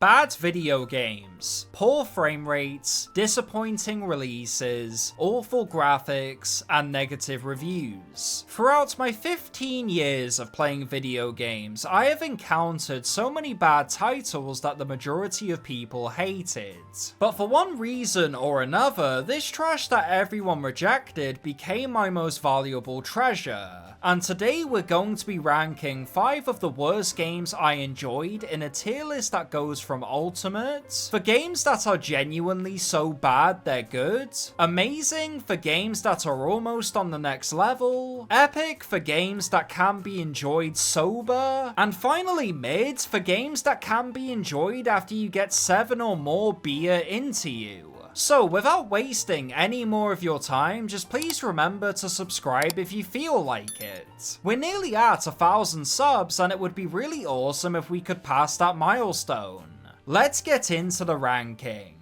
Bad video games, poor frame rates, disappointing releases, awful graphics, and negative reviews. Throughout my 15 years of playing video games, I have encountered so many bad titles that the majority of people hated. But for one reason or another, this trash that everyone rejected became my most valuable treasure. And today we're going to be ranking 5 of the worst games I enjoyed in a tier list that goes from ultimate, for games that are genuinely so bad they're good, amazing for games that are almost on the next level, epic for games that can be enjoyed sober, and finally mid for games that can be enjoyed after you get 7 or more beer into you. So without wasting any more of your time, just please remember to subscribe if you feel like it. We're nearly at 1,000 subs and it would be really awesome if we could pass that milestone. Let's get into the ranking.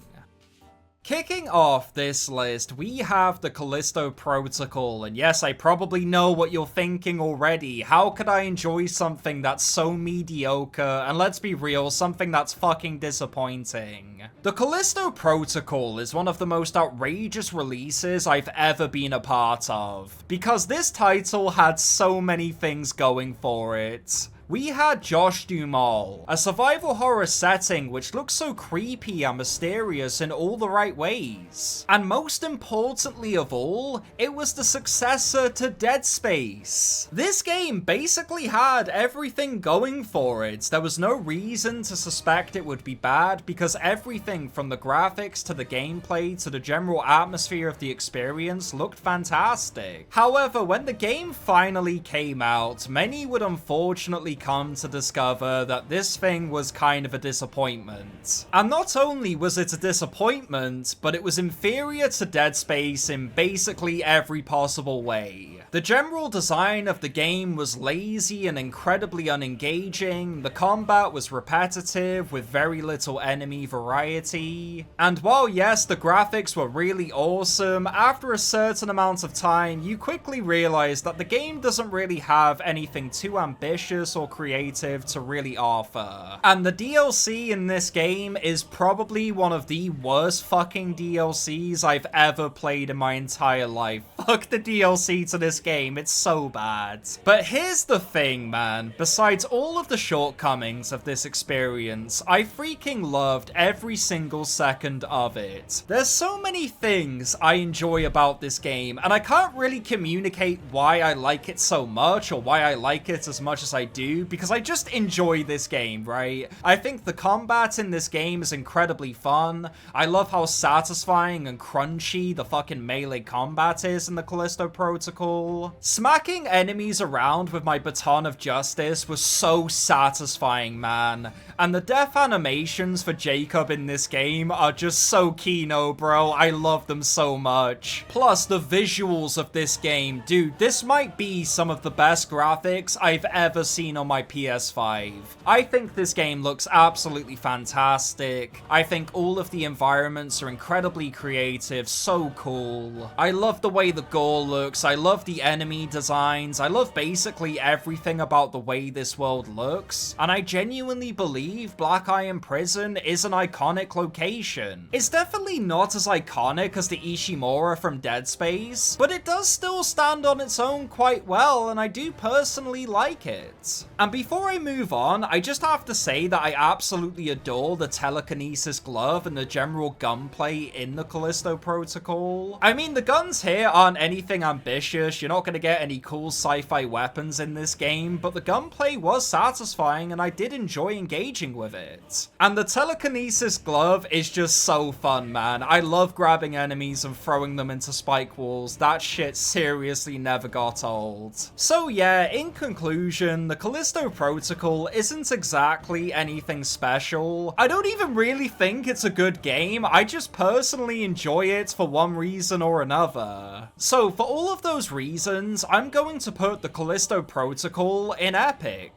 Kicking off this list, we have the Callisto Protocol, and yes, I probably know what you're thinking already. How could I enjoy something that's so mediocre, and let's be real, something that's fucking disappointing? The Callisto Protocol is one of the most outrageous releases I've ever been a part of, because this title had so many things going for it. We had Josh Duhamel, a survival horror setting which looks so creepy and mysterious in all the right ways. And most importantly of all, it was the successor to Dead Space. This game basically had everything going for it. There was no reason to suspect it would be bad because everything from the graphics to the gameplay to the general atmosphere of the experience looked fantastic. However, when the game finally came out, many would unfortunately come to discover that this thing was kind of a disappointment. And not only was it a disappointment, but it was inferior to Dead Space in basically every possible way. The general design of the game was lazy and incredibly unengaging, the combat was repetitive with very little enemy variety, and while yes, the graphics were really awesome, after a certain amount of time, you quickly realize that the game doesn't really have anything too ambitious or creative to really offer. And the DLC in this game is probably one of the worst fucking DLCs I've ever played in my entire life. Fuck the DLC to this game, it's so bad. But here's the thing, man. Besides all of the shortcomings of this experience, I freaking loved every single second of it. There's so many things I enjoy about this game, and I can't really communicate why I like it so much or why I like it as much as I do, because I just enjoy this game, right? I think the combat in this game is incredibly fun. I love how satisfying and crunchy the fucking melee combat is in the Callisto Protocol. Smacking enemies around with my baton of justice was so satisfying, man. And the death animations for Jacob in this game are just so kino, bro. I love them so much. Plus, the visuals of this game, dude, this might be some of the best graphics I've ever seen on my PS5. I think this game looks absolutely fantastic. I think all of the environments are incredibly creative, so cool. I love the way the gore looks, I love the enemy designs, I love basically everything about the way this world looks, and I genuinely believe Black Iron Prison is an iconic location. It's definitely not as iconic as the Ishimura from Dead Space, but it does still stand on its own quite well, and I do personally like it. And before I move on, I just have to say that I absolutely adore the telekinesis glove and the general gunplay in the Callisto Protocol. I mean, the guns here aren't anything ambitious, you're not going to get any cool sci-fi weapons in this game, but the gunplay was satisfying and I did enjoy engaging with it. And the telekinesis glove is just so fun, man. I love grabbing enemies and throwing them into spike walls. That shit seriously never got old. So yeah, in conclusion, the Callisto Protocol isn't exactly anything special. I don't even really think it's a good game. I just personally enjoy it for one reason or another. So for all of those reasons, I'm going to put the Callisto Protocol in Epic.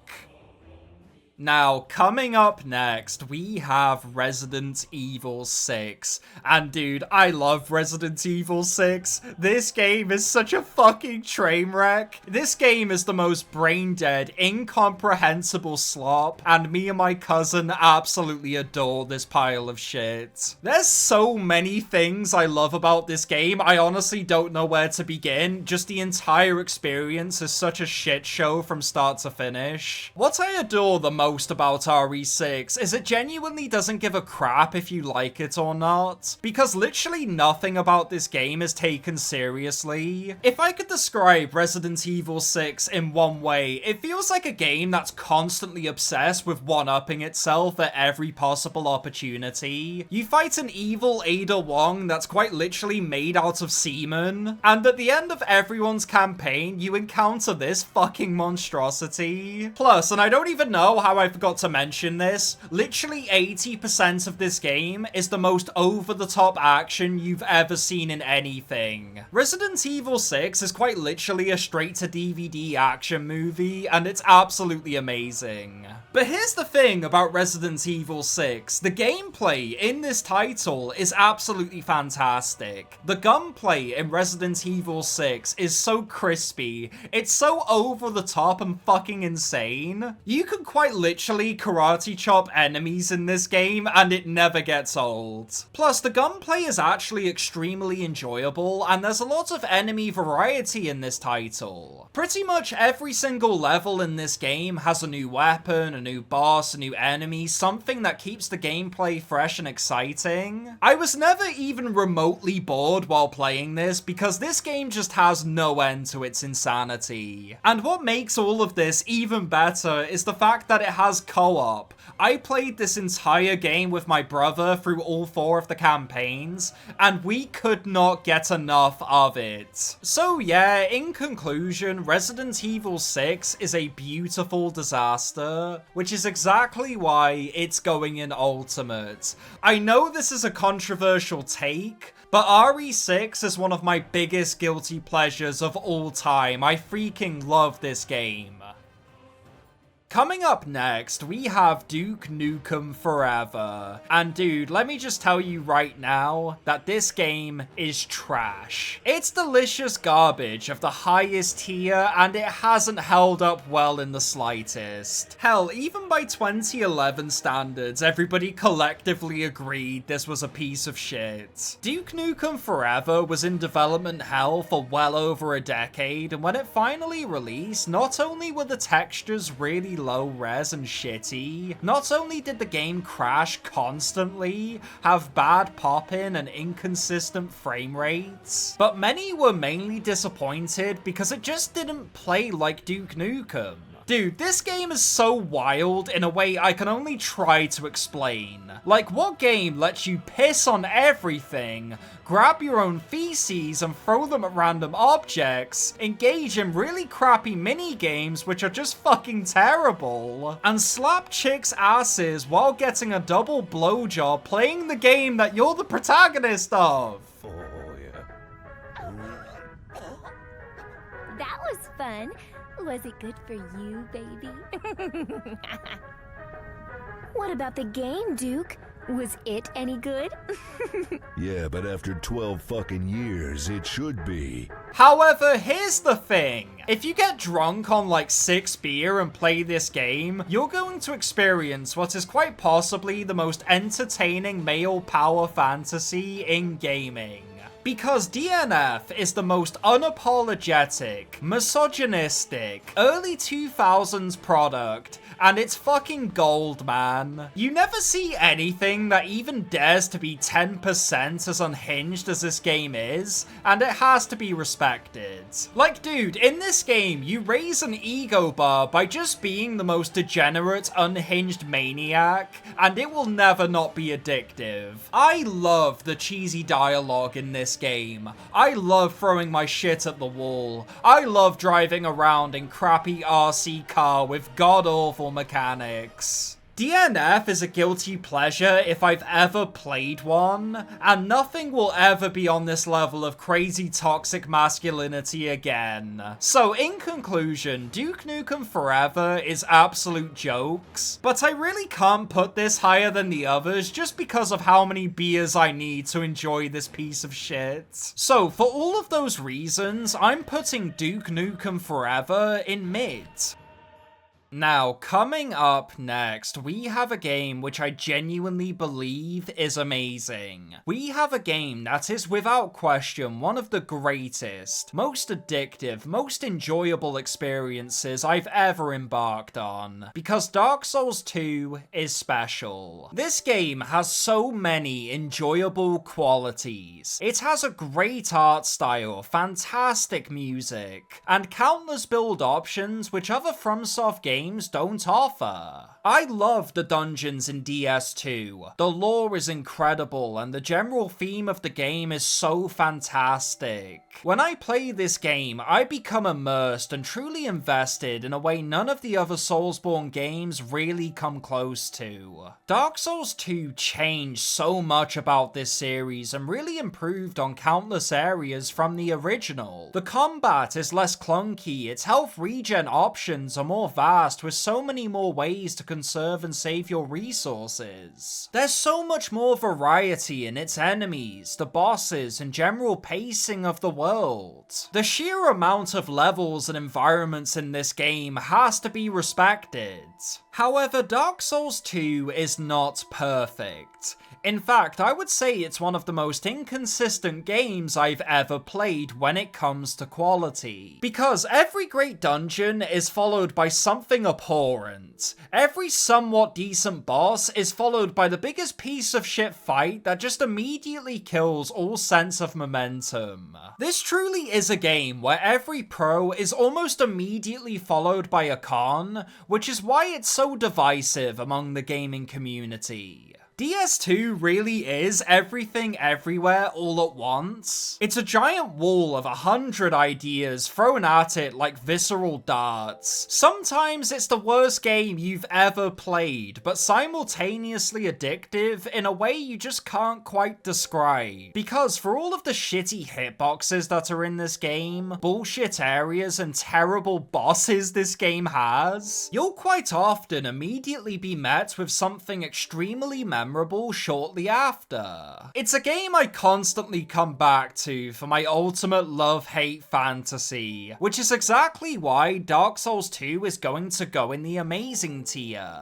Now, coming up next, we have Resident Evil 6. And dude, I love Resident Evil 6. This game is such a fucking train wreck. This game is the most brain-dead, incomprehensible slop, and me and my cousin absolutely adore this pile of shit. There's so many things I love about this game, I honestly don't know where to begin. Just the entire experience is such a shit show from start to finish. What I adore the most about RE6 is it genuinely doesn't give a crap if you like it or not, because literally nothing about this game is taken seriously. If I could describe Resident Evil 6 in one way, it feels like a game that's constantly obsessed with one-upping itself at every possible opportunity. You fight an evil Ada Wong that's quite literally made out of semen, and at the end of everyone's campaign, you encounter this fucking monstrosity. Plus, and I don't even know how I forgot to mention this, literally 80% of this game is the most over-the-top action you've ever seen in anything. Resident Evil 6 is quite literally a straight-to-DVD action movie, and it's absolutely amazing. But here's the thing about Resident Evil 6, the gameplay in this title is absolutely fantastic. The gunplay in Resident Evil 6 is so crispy, it's so over-the-top and fucking insane. You can quite literally karate chop enemies in this game, and it never gets old. Plus, the gunplay is actually extremely enjoyable, and there's a lot of enemy variety in this title. Pretty much every single level in this game has a new weapon, a new boss, a new enemy, something that keeps the gameplay fresh and exciting. I was never even remotely bored while playing this, because this game just has no end to its insanity. And what makes all of this even better is the fact that it has co-op. I played this entire game with my brother through all 4 of the campaigns, and we could not get enough of it. So yeah, in conclusion, Resident Evil 6 is a beautiful disaster, which is exactly why it's going in Ultimate. I know this is a controversial take, but RE6 is one of my biggest guilty pleasures of all time. I freaking love this game. Coming up next, we have Duke Nukem Forever. And dude, let me just tell you right now that this game is trash. It's delicious garbage of the highest tier, and it hasn't held up well in the slightest. Hell, even by 2011 standards, everybody collectively agreed this was a piece of shit. Duke Nukem Forever was in development hell for well over a decade, and when it finally released, not only were the textures really low res and shitty, not only did the game crash constantly, have bad pop-in and inconsistent frame rates, but many were mainly disappointed because it just didn't play like Duke Nukem. Dude, this game is so wild in a way I can only try to explain. Like, what game lets you piss on everything, grab your own feces and throw them at random objects, engage in really crappy mini-games which are just fucking terrible, and slap chicks' asses while getting a double blowjob playing the game that you're the protagonist of? Oh, yeah. That was fun. Was it good for you, baby? What about the game, Duke? Was it any good? Yeah, but after 12 fucking years, it should be. However, here's the thing. If you get drunk on like 6 beer and play this game, you're going to experience what is quite possibly the most entertaining male power fantasy in gaming. Because DNF is the most unapologetic, misogynistic, early 2000s product, and it's fucking gold, man. You never see anything that even dares to be 10% as unhinged as this game is, and it has to be respected. Like, dude, in this game, you raise an ego bar by just being the most degenerate, unhinged maniac, and it will never not be addictive. I love the cheesy dialogue in this game. I love throwing my shit at the wall. I love driving around in crappy RC car with god-awful mechanics. DNF is a guilty pleasure if I've ever played one, and nothing will ever be on this level of crazy toxic masculinity again. So in conclusion, Duke Nukem Forever is absolute jokes, but I really can't put this higher than the others just because of how many beers I need to enjoy this piece of shit. So for all of those reasons, I'm putting Duke Nukem Forever in mid. Now, coming up next, we have a game which I genuinely believe is amazing. We have a game that is without question one of the greatest, most addictive, most enjoyable experiences I've ever embarked on, because Dark Souls 2 is special. This game has so many enjoyable qualities. It has a great art style, fantastic music, and countless build options which other FromSoft games don't offer. I love the dungeons in DS2. The lore is incredible and the general theme of the game is so fantastic. When I play this game, I become immersed and truly invested in a way none of the other Soulsborne games really come close to. Dark Souls 2 changed so much about this series and really improved on countless areas from the original. The combat is less clunky, its health regen options are more vast with so many more ways to conserve and save your resources. There's so much more variety in its enemies, the bosses, and general pacing of the world. The sheer amount of levels and environments in this game has to be respected. However, Dark Souls 2 is not perfect. In fact, I would say it's one of the most inconsistent games I've ever played when it comes to quality. Because every great dungeon is followed by something abhorrent. Every somewhat decent boss is followed by the biggest piece of shit fight that just immediately kills all sense of momentum. This truly is a game where every pro is almost immediately followed by a con, which is why it's so divisive among the gaming community. DS2 really is everything everywhere all at once. It's a giant wall of 100 ideas thrown at it like visceral darts. Sometimes it's the worst game you've ever played, but simultaneously addictive in a way you just can't quite describe. Because for all of the shitty hitboxes that are in this game, bullshit areas, and terrible bosses this game has, you'll quite often immediately be met with something extremely memorable shortly after. It's a game I constantly come back to for my ultimate love-hate fantasy, which is exactly why Dark Souls 2 is going to go in the amazing tier.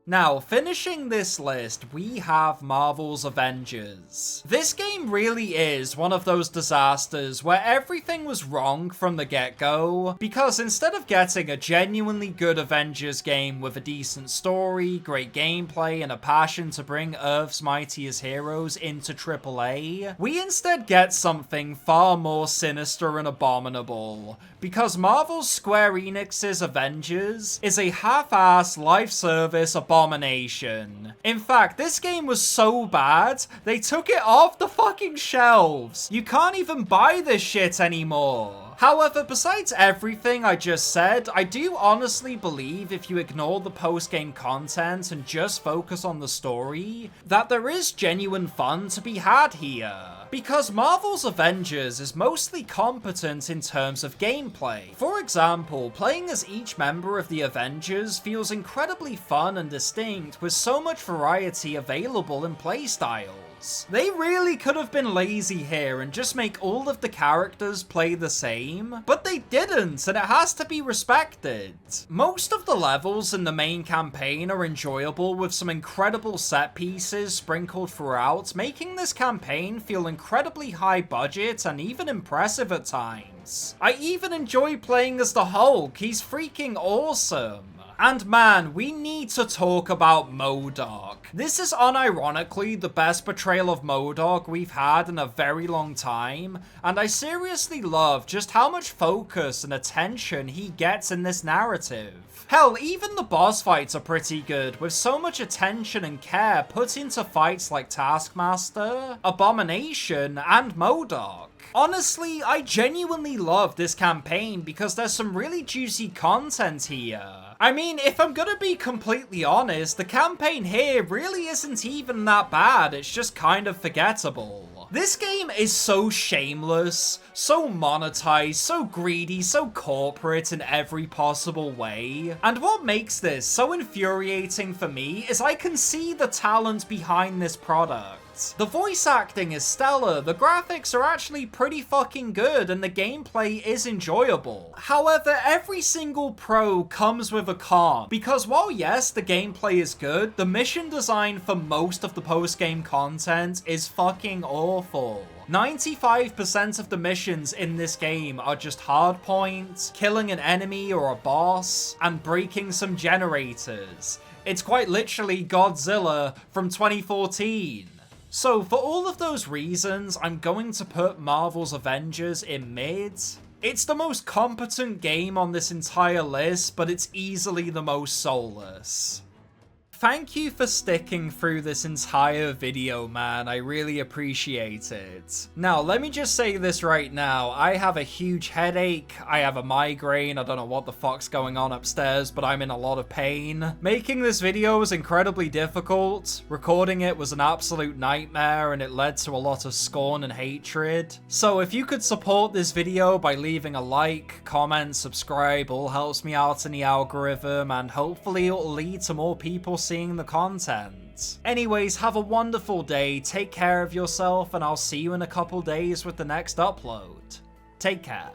Now, finishing this list, we have Marvels Avengers. This game really is one of those disasters where everything was wrong from the get-go, because instead of getting a genuinely good Avengers game with a decent story, great gameplay, and a passion to bring Earth's mightiest heroes into AAA, we instead get something far more sinister and abominable, because Marvel's Square Enix's Avengers is a half-assed live-service abomination. In fact, this game was so bad, they took it off the fucking shelves. You can't even buy this shit anymore. However, besides everything I just said, I do honestly believe if you ignore the post-game content and just focus on the story, that there is genuine fun to be had here. Because Marvel's Avengers is mostly competent in terms of gameplay. For example, playing as each member of the Avengers feels incredibly fun and distinct with so much variety available in playstyles. They really could have been lazy here and just make all of the characters play the same, but they didn't, and it has to be respected. Most of the levels in the main campaign are enjoyable with some incredible set pieces sprinkled throughout, making this campaign feel incredibly high budget and even impressive at times. I even enjoy playing as the Hulk, he's freaking awesome. And man, we need to talk about MODOK. This is unironically the best portrayal of MODOK we've had in a very long time, and I seriously love just how much focus and attention he gets in this narrative. Hell, even the boss fights are pretty good, with so much attention and care put into fights like Taskmaster, Abomination, and MODOK. Honestly, I genuinely love this campaign because there's some really juicy content here. I mean, if I'm gonna be completely honest, the campaign here really isn't even that bad, it's just kind of forgettable. This game is so shameless, so monetized, so greedy, so corporate in every possible way. And what makes this so infuriating for me is I can see the talent behind this product. The voice acting is stellar, the graphics are actually pretty fucking good, and the gameplay is enjoyable. However, every single pro comes with a con, because while yes, the gameplay is good, the mission design for most of the post-game content is fucking awful. 95% of the missions in this game are just hardpoint, killing an enemy or a boss, and breaking some generators. It's quite literally Godzilla from 2014. So for all of those reasons, I'm going to put Marvels Avengers in mid. It's the most competent game on this entire list, but it's easily the most soulless. Thank you for sticking through this entire video, man. I really appreciate it. Now, let me just say this right now. I have a huge headache. I have a migraine. I don't know what the fuck's going on upstairs, but I'm in a lot of pain. Making this video was incredibly difficult. Recording it was an absolute nightmare, and it led to a lot of scorn and hatred. So if you could support this video by leaving a like, comment, subscribe, all helps me out in the algorithm, and hopefully it'll lead to more people seeing the content. Anyways, have a wonderful day, take care of yourself, and I'll see you in a couple days with the next upload. Take care.